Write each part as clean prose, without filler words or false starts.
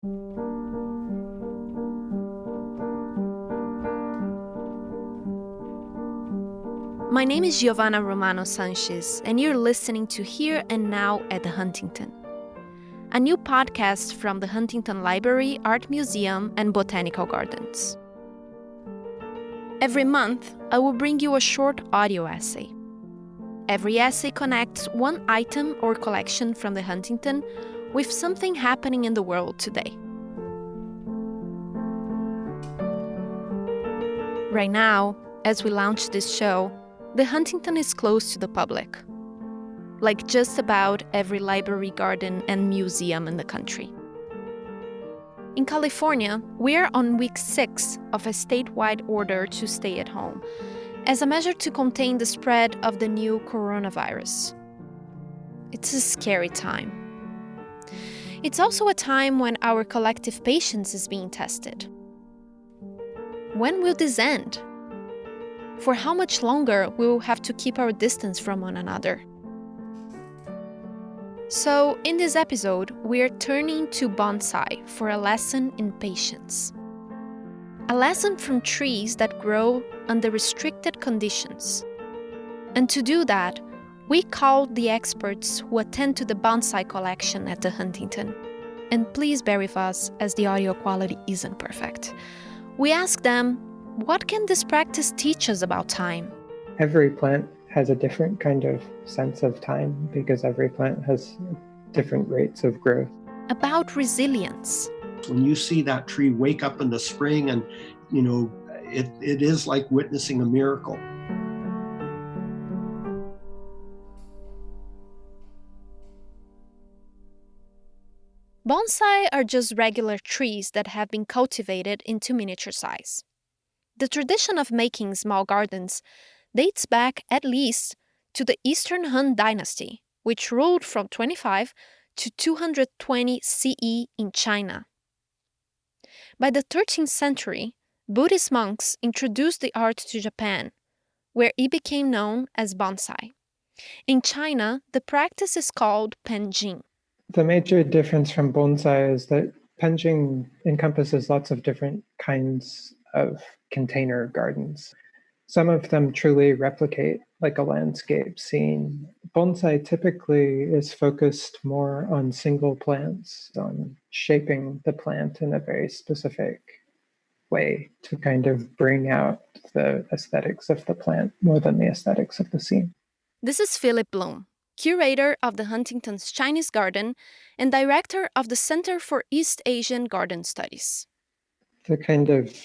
My name is Giovana Romano Sanchez, and you're listening to Here and Now at the Huntington, a new podcast from the Huntington Library, Art Museum, and Botanical Gardens. Every month, I will bring you a short audio essay. Every essay connects one item or collection from the Huntington with something happening in the world today. Right now, as we launch this show, the Huntington is closed to the public, like just about every library, garden, and museum in the country. In California, we are on week 6 of a statewide order to stay at home, as a measure to contain the spread of the new coronavirus. It's a scary time. It's also a time when our collective patience is being tested. When will this end? For how much longer will we have to keep our distance from one another? So, in this episode, we are turning to bonsai for a lesson in patience. A lesson from trees that grow under restricted conditions. And to do that, we called the experts who attend to the bonsai collection at the Huntington. And please bear with us as the audio quality isn't perfect. We asked them, what can this practice teach us about time? Every plant has a different kind of sense of time because every plant has different rates of growth. About resilience. When you see that tree wake up in the spring and, it is like witnessing a miracle. Bonsai are just regular trees that have been cultivated into miniature size. The tradition of making small gardens dates back at least to the Eastern Han Dynasty, which ruled from 25 to 220 CE in China. By the 13th century, Buddhist monks introduced the art to Japan, where it became known as bonsai. In China, the practice is called penjing. The major difference from bonsai is that penjing encompasses lots of different kinds of container gardens. Some of them truly replicate like a landscape scene. Bonsai typically is focused more on single plants, on shaping the plant in a very specific way to kind of bring out the aesthetics of the plant more than the aesthetics of the scene. This is Philip Bloom, curator of the Huntington's Chinese Garden and director of the Center for East Asian Garden Studies. The kind of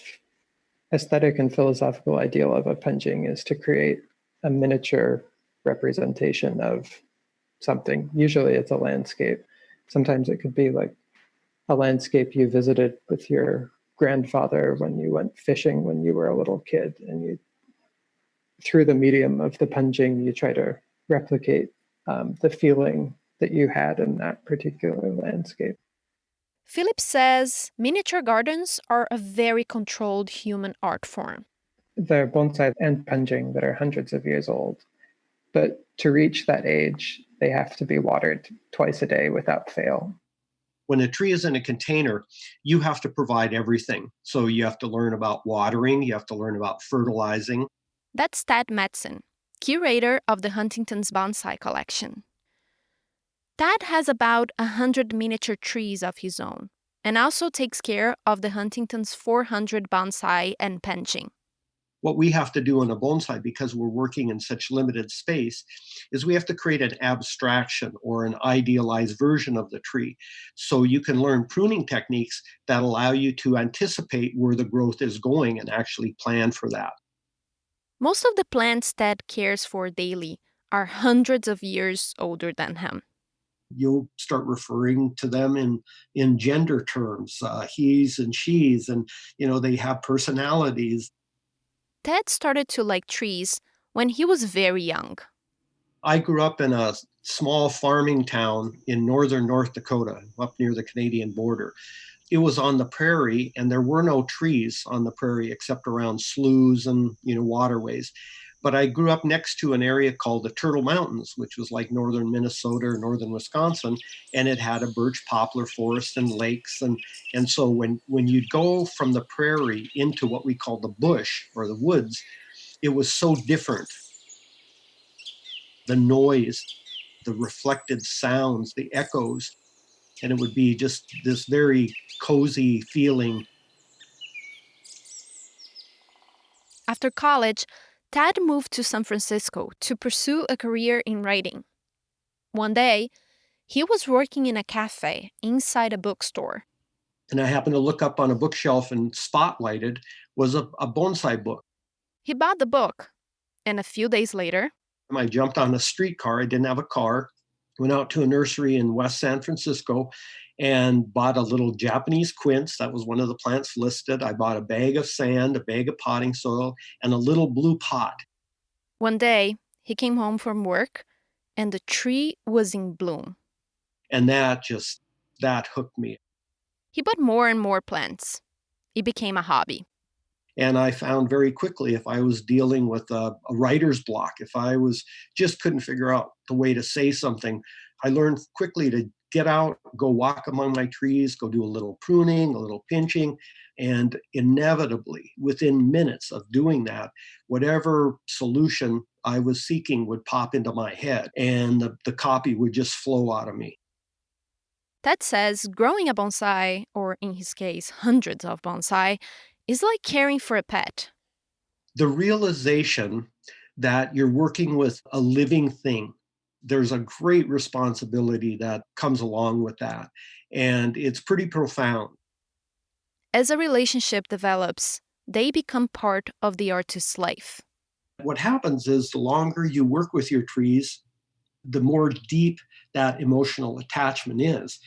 aesthetic and philosophical ideal of a penjing is to create a miniature representation of something. Usually it's a landscape. Sometimes it could be like a landscape you visited with your grandfather when you went fishing when you were a little kid, and you, through the medium of the penjing, you try to replicate the feeling that you had in that particular landscape. Philip says miniature gardens are a very controlled human art form. There are bonsai and penjing that are hundreds of years old, but to reach that age, they have to be watered twice a day without fail. When a tree is in a container, you have to provide everything. So you have to learn about watering, you have to learn about fertilizing. That's Tad Matson, curator of the Huntington's Bonsai collection. Tad has about 100 miniature trees of his own, and also takes care of the Huntington's 400 bonsai and penjing. What we have to do in a bonsai, because we're working in such limited space, is we have to create an abstraction or an idealized version of the tree. So you can learn pruning techniques that allow you to anticipate where the growth is going and actually plan for that. Most of the plants Tad cares for daily are hundreds of years older than him. You'll start referring to them in gender terms, he's and she's, and they have personalities. Ted started to like trees when he was very young. I grew up in a small farming town in northern North Dakota, up near the Canadian border. It was on the prairie, and there were no trees on the prairie except around sloughs and waterways. But I grew up next to an area called the Turtle Mountains, which was like northern Minnesota or northern Wisconsin, and it had a birch poplar forest and lakes. And so when you'd go from the prairie into what we call the bush or the woods, it was so different. The noise, the reflected sounds, the echoes, and it would be just this very cozy feeling. After college, Ted moved to San Francisco to pursue a career in writing. One day, he was working in a cafe inside a bookstore. And I happened to look up on a bookshelf, and spotlighted was a bonsai book. He bought the book, and a few days later, I jumped on a streetcar. I didn't have a car. Went out to a nursery in West San Francisco and bought a little Japanese quince. That was one of the plants listed. I bought a bag of sand, a bag of potting soil, and a little blue pot. One day, he came home from work, and the tree was in bloom. And that hooked me. He bought more and more plants. It became a hobby. And I found very quickly, if I was dealing with a writer's block, if I just couldn't figure out the way to say something, I learned quickly to get out, go walk among my trees, go do a little pruning, a little pinching, and inevitably, within minutes of doing that, whatever solution I was seeking would pop into my head, and the copy would just flow out of me. Ted says growing a bonsai, or in his case, hundreds of bonsai, is like caring for a pet. The realization that you're working with a living thing, there's a great responsibility that comes along with that. And it's pretty profound. As a relationship develops, they become part of the artist's life. What happens is the longer you work with your trees, the more deep that emotional attachment is,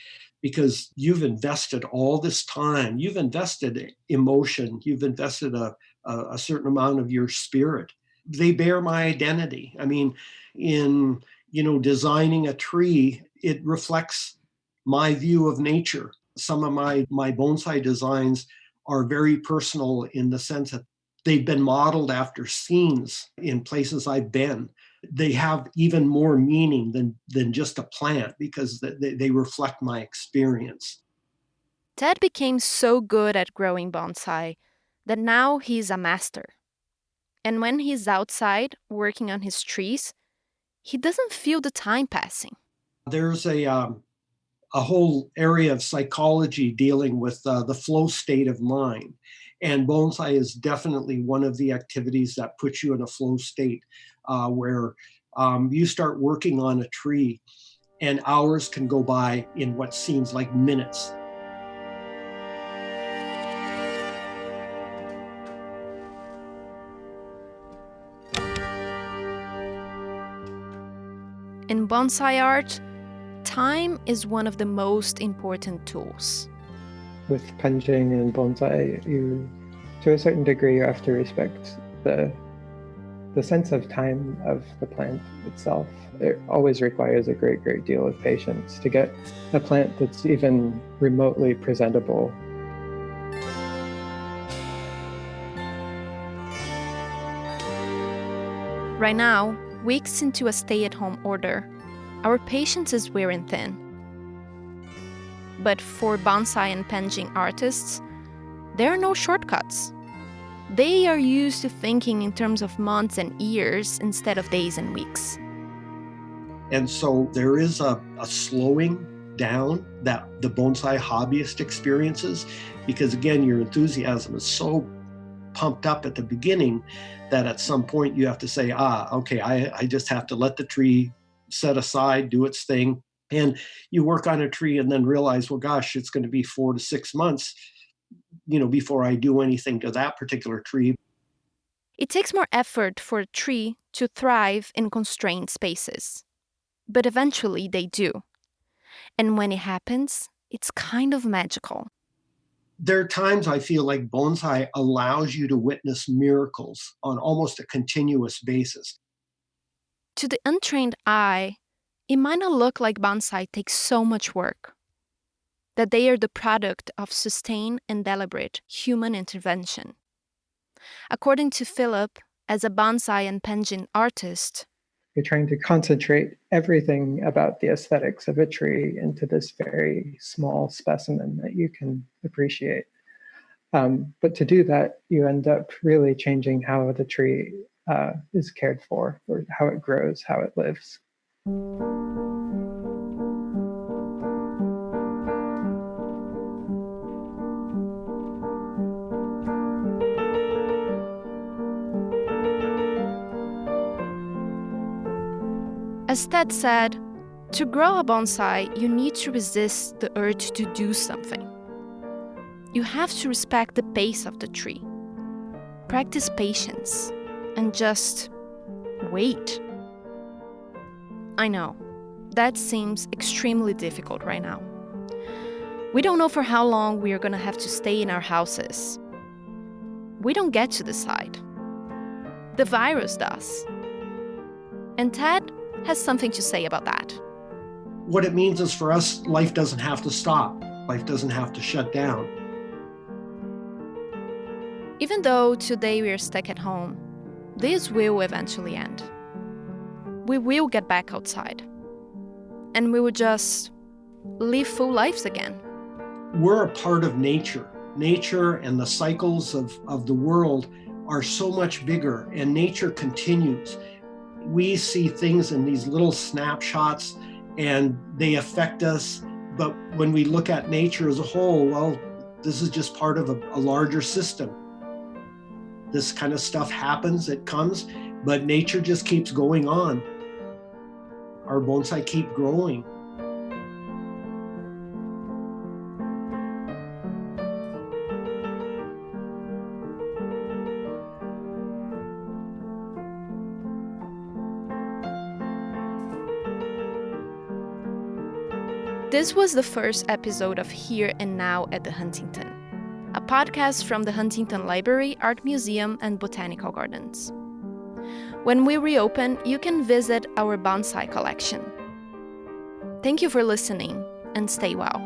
because you've invested all this time, you've invested emotion, you've invested a certain amount of your spirit. They bear my identity. I mean, in designing a tree, it reflects my view of nature. Some of my bonsai designs are very personal in the sense that they've been modeled after scenes in places I've been. They have even more meaning than just a plant, because they reflect my experience. Ted became so good at growing bonsai that now he's a master. And when he's outside working on his trees, he doesn't feel the time passing. There's a whole area of psychology dealing with the flow state of mind. And bonsai is definitely one of the activities that puts you in a flow state where you start working on a tree and hours can go by in what seems like minutes. In bonsai art, time is one of the most important tools. With punching and bonsai, to a certain degree, you have to respect the sense of time of the plant itself. It always requires a great deal of patience to get a plant that's even remotely presentable. Right now, weeks into a stay-at-home order, our patience is wearing thin. But for bonsai and penjing artists, there are no shortcuts. They are used to thinking in terms of months and years instead of days and weeks. And so there is a slowing down that the bonsai hobbyist experiences, because again, your enthusiasm is so pumped up at the beginning that at some point you have to say, okay, I just have to let the tree set aside, do its thing. And you work on a tree and then realize, well, gosh, it's going to be 4 to 6 months, before I do anything to that particular tree. It takes more effort for a tree to thrive in constrained spaces. But eventually they do. And when it happens, it's kind of magical. There are times I feel like bonsai allows you to witness miracles on almost a continuous basis. To the untrained eye, it might not look like bonsai takes so much work, that they are the product of sustained and deliberate human intervention. According to Philip, as a bonsai and penjing artist, you're trying to concentrate everything about the aesthetics of a tree into this very small specimen that you can appreciate. But to do that, you end up really changing how the tree is cared for, or how it grows, how it lives. As Ted said, to grow a bonsai, you need to resist the urge to do something. You have to respect the pace of the tree, practice patience, and just wait. I know, that seems extremely difficult right now. We don't know for how long we are going to have to stay in our houses. We don't get to decide. The virus does. And Ted has something to say about that. What it means is for us, life doesn't have to stop. Life doesn't have to shut down. Even though today we are stuck at home, this will eventually end. We will get back outside. And we will just live full lives again. We're a part of nature. Nature and the cycles of the world are so much bigger, and nature continues. We see things in these little snapshots and they affect us. But when we look at nature as a whole, well, this is just part of a larger system. This kind of stuff happens, it comes, but nature just keeps going on. Our bonsai keep growing. This was the first episode of Here and Now at the Huntington, a podcast from the Huntington Library, Art Museum, and Botanical Gardens. When we reopen, you can visit our bonsai collection. Thank you for listening, and stay well.